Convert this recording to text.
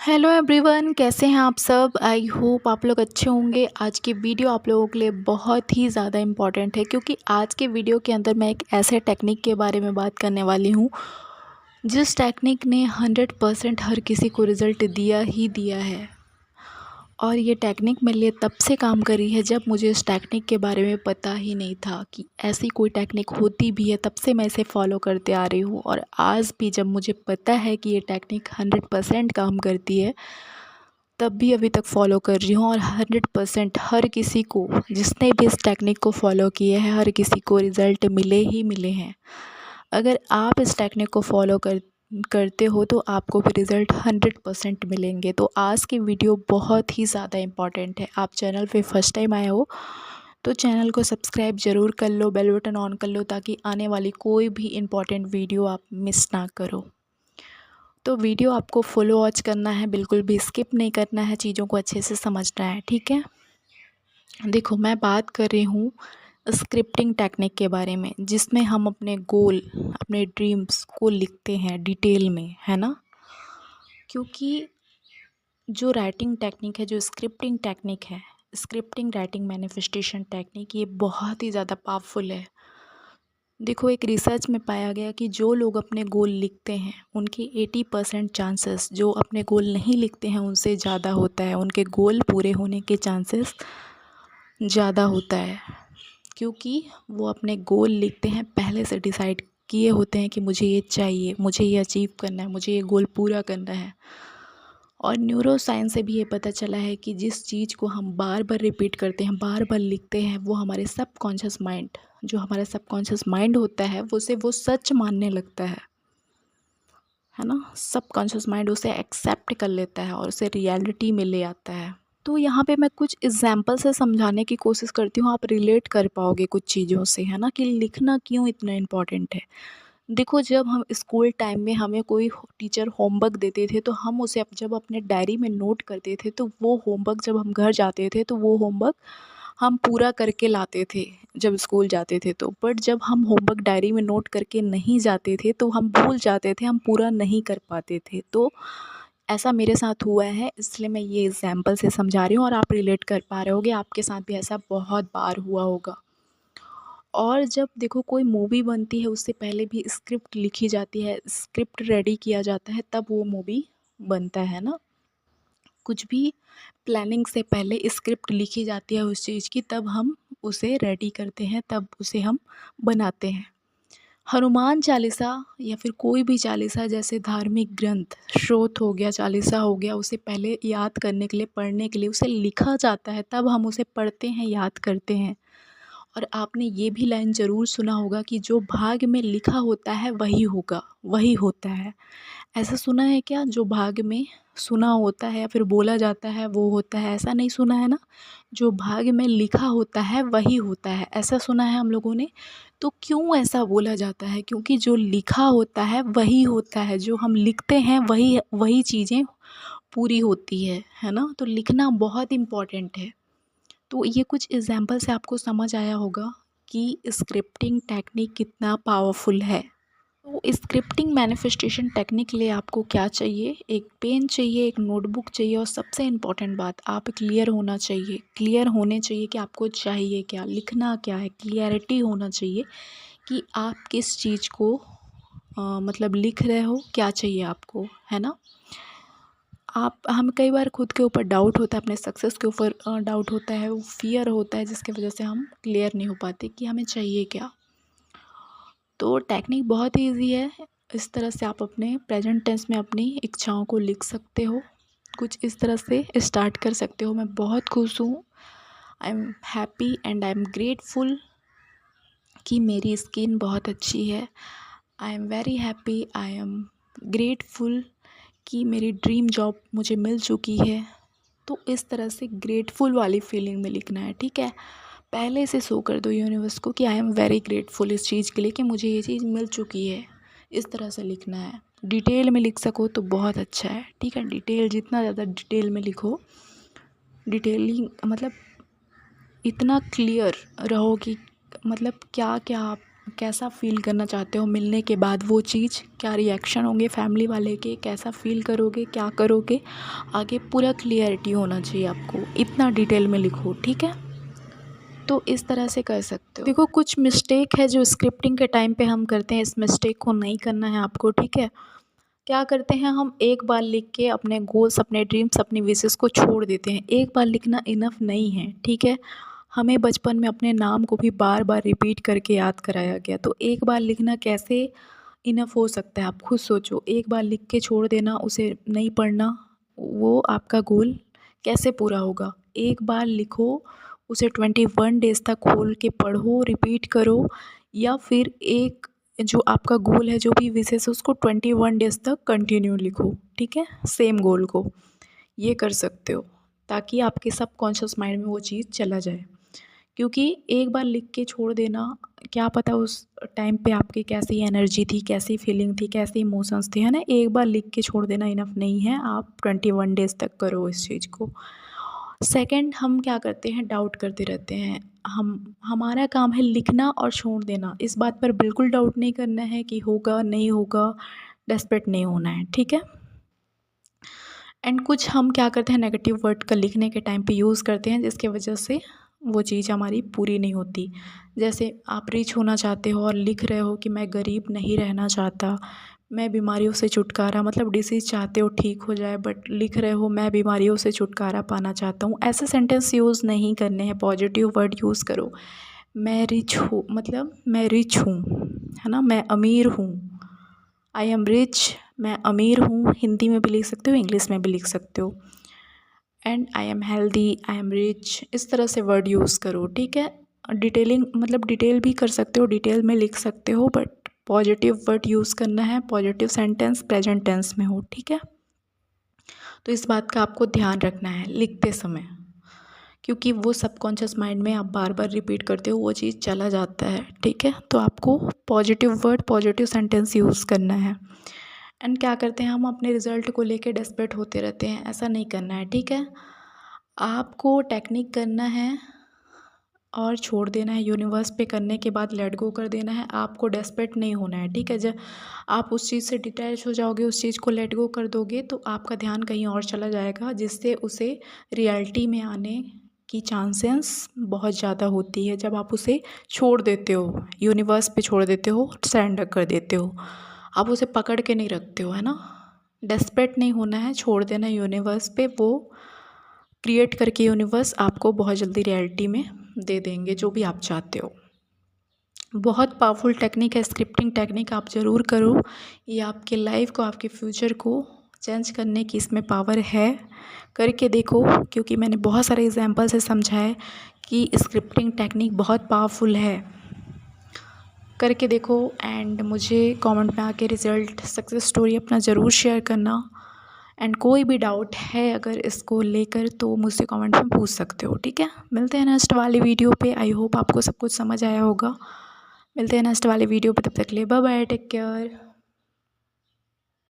Hello everyone, कैसे हैं आप सब। आई होप आप लोग अच्छे होंगे। आज की वीडियो आप लोगों के लिए बहुत ही ज़्यादा इम्पॉर्टेंट है, क्योंकि आज के वीडियो के अंदर मैं एक ऐसे टेक्निक के बारे में बात करने वाली हूँ जिस टेक्निक ने 100% हर किसी को रिज़ल्ट दिया ही दिया है। और ये टेक्निक मेरे लिए तब से काम करी है जब मुझे इस टेक्निक के बारे में पता ही नहीं था कि ऐसी कोई टेक्निक होती भी है। तब से मैं इसे फॉलो करते आ रही हूँ, और आज भी जब मुझे पता है कि ये टेक्निक 100% काम करती है, तब भी अभी तक फॉलो कर रही हूँ। और 100% हर किसी को, जिसने भी इस टेक्निक को फॉलो किया है, हर किसी को रिज़ल्ट मिले ही मिले हैं। अगर आप इस टेक्निक को फॉलो करते हो तो आपको भी रिज़ल्ट 100% मिलेंगे। तो आज की वीडियो बहुत ही ज़्यादा इम्पॉर्टेंट है। आप चैनल पे फर्स्ट टाइम आए हो तो चैनल को सब्सक्राइब ज़रूर कर लो, बेल बटन ऑन कर लो, ताकि आने वाली कोई भी इम्पॉर्टेंट वीडियो आप मिस ना करो। तो वीडियो आपको फुल वॉच करना है, बिल्कुल भी स्किप नहीं करना है, चीज़ों को अच्छे से समझना है, ठीक है। देखो, मैं बात कर रही हूँ स्क्रिप्टिंग टेक्निक के बारे में, जिसमें हम अपने गोल, अपने ड्रीम्स को लिखते हैं डिटेल में, है ना। क्योंकि जो राइटिंग टेक्निक है, जो स्क्रिप्टिंग टेक्निक है, स्क्रिप्टिंग राइटिंग मैनिफेस्टेशन टेक्निक, ये बहुत ही ज़्यादा पावरफुल है। देखो, एक रिसर्च में पाया गया कि जो लोग अपने गोल लिखते हैं उनकी 80% चांसेस जो अपने गोल नहीं लिखते हैं उनसे ज़्यादा होता है। उनके गोल पूरे होने के चांसेस ज़्यादा होता है, क्योंकि वो अपने गोल लिखते हैं, पहले से डिसाइड किए होते हैं कि मुझे ये चाहिए, मुझे ये अचीव करना है, मुझे ये गोल पूरा करना है। और न्यूरो साइंस से भी ये पता चला है कि जिस चीज़ को हम बार बार रिपीट करते हैं, बार बार लिखते हैं, वो हमारे सबकॉन्शियस माइंड, जो हमारा सबकॉन्शियस माइंड होता है, वो सच मानने लगता है ना। सबकॉन्शियस माइंड उसे एक्सेप्ट कर लेता है और उसे रियलिटी में ले आता है। तो यहाँ पे मैं कुछ एग्जाम्पल से समझाने की कोशिश करती हूँ, आप रिलेट कर पाओगे कुछ चीज़ों से, है ना, कि लिखना क्यों इतना इम्पोर्टेंट है। देखो, जब हम स्कूल टाइम में हमें कोई टीचर होमवर्क देते थे तो हम उसे जब अपने डायरी में नोट करते थे, तो वो होमवर्क जब हम घर जाते थे तो वो होमवर्क हम पूरा करके लाते थे जब स्कूल जाते थे। तो बट जब हम होमवर्क डायरी में नोट करके नहीं जाते थे तो हम भूल जाते थे, हम पूरा नहीं कर पाते थे। तो ऐसा मेरे साथ हुआ है, इसलिए मैं ये एग्जाम्पल से समझा रही हूँ, और आप रिलेट कर पा रहे होगे, आपके साथ भी ऐसा बहुत बार हुआ होगा। और जब देखो, कोई मूवी बनती है उससे पहले भी स्क्रिप्ट लिखी जाती है, स्क्रिप्ट रेडी किया जाता है, तब वो मूवी बनता है ना। कुछ भी प्लानिंग से पहले स्क्रिप्ट लिखी जाती है उस चीज़ की, तब हम उसे रेडी करते हैं, तब उसे हम बनाते हैं। हनुमान चालीसा या फिर कोई भी चालीसा जैसे धार्मिक ग्रंथ, श्रोत हो गया, चालीसा हो गया, उसे पहले याद करने के लिए, पढ़ने के लिए उसे लिखा जाता है, तब हम उसे पढ़ते हैं, याद करते हैं। और आपने ये भी लाइन ज़रूर सुना होगा कि जो भाग में लिखा होता है वही होगा, वही होता है। ऐसा सुना है क्या, जो भाग में सुना होता है या फिर बोला जाता है वो होता है? ऐसा नहीं सुना है ना। जो भाग में लिखा होता है वही होता है, ऐसा सुना है हम लोगों ने। तो क्यों ऐसा बोला जाता है? क्योंकि जो लिखा होता है वही होता है, जो हम लिखते हैं वही वही चीज़ें पूरी होती है ना। तो लिखना बहुत इम्पॉर्टेंट है। तो ये कुछ एग्जाम्पल से आपको समझ आया होगा कि स्क्रिप्टिंग टेक्निक कितना पावरफुल है। तो स्क्रिप्टिंग मैनिफेस्टेशन टेक्निक के लिए आपको क्या चाहिए? एक पेन चाहिए, एक नोटबुक चाहिए, और सबसे इम्पॉर्टेंट बात, आप क्लियर होना चाहिए। क्लियर होने चाहिए कि आपको चाहिए क्या, लिखना क्या है, क्लियरिटी होना चाहिए कि आप किस चीज़ को मतलब लिख रहे हो, क्या चाहिए आपको, है ना। आप हम कई बार खुद के ऊपर डाउट होता है, अपने सक्सेस के ऊपर डाउट होता है, वो फियर होता है, जिसकी वजह से हम क्लियर नहीं हो पाते कि हमें चाहिए क्या। तो टेक्निक बहुत ईजी है। इस तरह से आप अपने प्रेजेंट टेंस में अपनी इच्छाओं को लिख सकते हो, कुछ इस तरह से स्टार्ट कर सकते हो। मैं बहुत खुश हूँ, I am happy and I am grateful कि मेरी स्किन बहुत अच्छी है। I am very happy, I am grateful कि मेरी ड्रीम जॉब मुझे मिल चुकी है। तो इस तरह से ग्रेटफुल वाली फीलिंग में लिखना है, ठीक है। पहले से शो कर दो यूनिवर्स को कि आई एम वेरी ग्रेटफुल इस चीज़ के लिए कि मुझे ये चीज़ मिल चुकी है। इस तरह से लिखना है। डिटेल में लिख सको तो बहुत अच्छा है, ठीक है। डिटेल, जितना ज़्यादा डिटेल में लिखो, डिटेलिंग मतलब इतना क्लियर रहो कि मतलब क्या क्या आप कैसा फ़ील करना चाहते हो मिलने के बाद वो चीज़, क्या रिएक्शन होंगे फैमिली वाले के, कैसा फ़ील करोगे, क्या करोगे, आगे पूरा क्लियरिटी होना चाहिए आपको, इतना डिटेल में लिखो, ठीक है। तो इस तरह से कर सकते हो। देखो कुछ मिस्टेक है जो स्क्रिप्टिंग के टाइम पे हम करते हैं, इस मिस्टेक को नहीं करना है आपको, ठीक है। क्या करते हैं हम, एक बार लिख के अपने गोल्स, अपने ड्रीम्स, अपनी विशेस को छोड़ देते हैं। एक बार लिखना इनफ नहीं है, ठीक है। हमें बचपन में अपने नाम को भी बार बार रिपीट करके याद कराया गया, तो एक बार लिखना कैसे इनफ हो सकता है, आप खुद सोचो। एक बार लिख के छोड़ देना, उसे नहीं पढ़ना, वो आपका गोल कैसे पूरा होगा। एक बार लिखो, उसे 21 डेज़ तक खोल के पढ़ो, रिपीट करो, या फिर एक जो आपका गोल है, जो भी विशेष है, उसको 21 डेज़ तक कंटिन्यू लिखो, ठीक है, सेम गोल को। ये कर सकते हो ताकि आपके सबकॉन्शियस माइंड में वो चीज़ चला जाए। क्योंकि एक बार लिख के छोड़ देना, क्या पता उस टाइम पे आपकी कैसी एनर्जी थी, कैसी फीलिंग थी, कैसे इमोशंस थे, है ना। एक बार लिख के छोड़ देना इनफ नहीं है, आप 21 डेज़ तक करो इस चीज़ को। सेकंड, हम क्या करते हैं, डाउट करते रहते हैं। हमारा काम है लिखना और छोड़ देना, इस बात पर बिल्कुल डाउट नहीं करना है कि होगा नहीं होगा, डेस्परेट नहीं होना है, ठीक है। एंड कुछ हम क्या करते हैं, नेगेटिव वर्ड का लिखने के टाइम पे यूज़ करते हैं, जिसकी वजह से वो चीज़ हमारी पूरी नहीं होती। जैसे आप रिच होना चाहते हो और लिख रहे हो कि मैं गरीब नहीं रहना चाहता, मैं बीमारियों से छुटकारा, मतलब डिसीज़ चाहते हो ठीक हो जाए, बट लिख रहे हो मैं बीमारियों से छुटकारा पाना चाहता हूँ। ऐसे सेंटेंस यूज़ नहीं करने हैं, पॉजिटिव वर्ड यूज़ करो। मैं रिच हूँ, मतलब मैं रिच हूँ, है ना, मैं अमीर हूँ। आई एम रिच, मैं अमीर हूँ, हिंदी में भी लिख सकते हो, इंग्लिश में भी लिख सकते हो। And I am healthy, I am rich, इस तरह से वर्ड यूज़ करो, ठीक है। डिटेलिंग मतलब डिटेल भी कर सकते हो, डिटेल में लिख सकते हो, बट पॉजिटिव वर्ड यूज़ करना है, पॉजिटिव सेंटेंस प्रेजेंट टेंस में हो, ठीक है। तो इस बात का आपको ध्यान रखना है लिखते समय, क्योंकि वो सबकॉन्शियस माइंड में आप बार बार रिपीट करते हो, वो चीज़ चला जाता है, ठीक है। तो आपको positive word, positive sentence use करना है। एंड क्या करते हैं हम, अपने रिज़ल्ट को लेके डेस्परेट होते रहते हैं, ऐसा नहीं करना है, ठीक है। आपको टेक्निक करना है और छोड़ देना है, यूनिवर्स पे करने के बाद लेट गो कर देना है, आपको डेस्परेट नहीं होना है, ठीक है। जब आप उस चीज़ से डिटैच हो जाओगे, उस चीज़ को लेट गो कर दोगे, तो आपका ध्यान कहीं और चला जाएगा, जिससे उसे रियलिटी में आने की चांसेस बहुत ज़्यादा होती है। जब आप उसे छोड़ देते हो, यूनिवर्स पे छोड़ देते हो, सरेंडर कर देते हो, आप उसे पकड़ के नहीं रखते हो, है ना। डेस्परेट नहीं होना है, छोड़ देना यूनिवर्स पे, वो क्रिएट करके यूनिवर्स आपको बहुत जल्दी रियलिटी में दे देंगे जो भी आप चाहते हो। बहुत पावरफुल टेक्निक है स्क्रिप्टिंग टेक्निक, आप ज़रूर करो। ये आपके लाइफ को, आपके फ्यूचर को चेंज करने की इसमें पावर है, करके देखो। क्योंकि मैंने बहुत सारे एग्जांपल से समझा है कि स्क्रिप्टिंग टेक्निक बहुत पावरफुल है, करके देखो। एंड मुझे कमेंट में आके रिज़ल्ट, सक्सेस स्टोरी अपना ज़रूर शेयर करना। एंड कोई भी डाउट है अगर इसको लेकर, तो मुझसे कमेंट में पूछ सकते हो, ठीक है। मिलते हैं नेक्स्ट वाली वीडियो पे। आई होप आपको सब कुछ समझ आया होगा। मिलते हैं नेक्स्ट वाली वीडियो पे, तब तक के लिए बाय बाय, टेक केयर।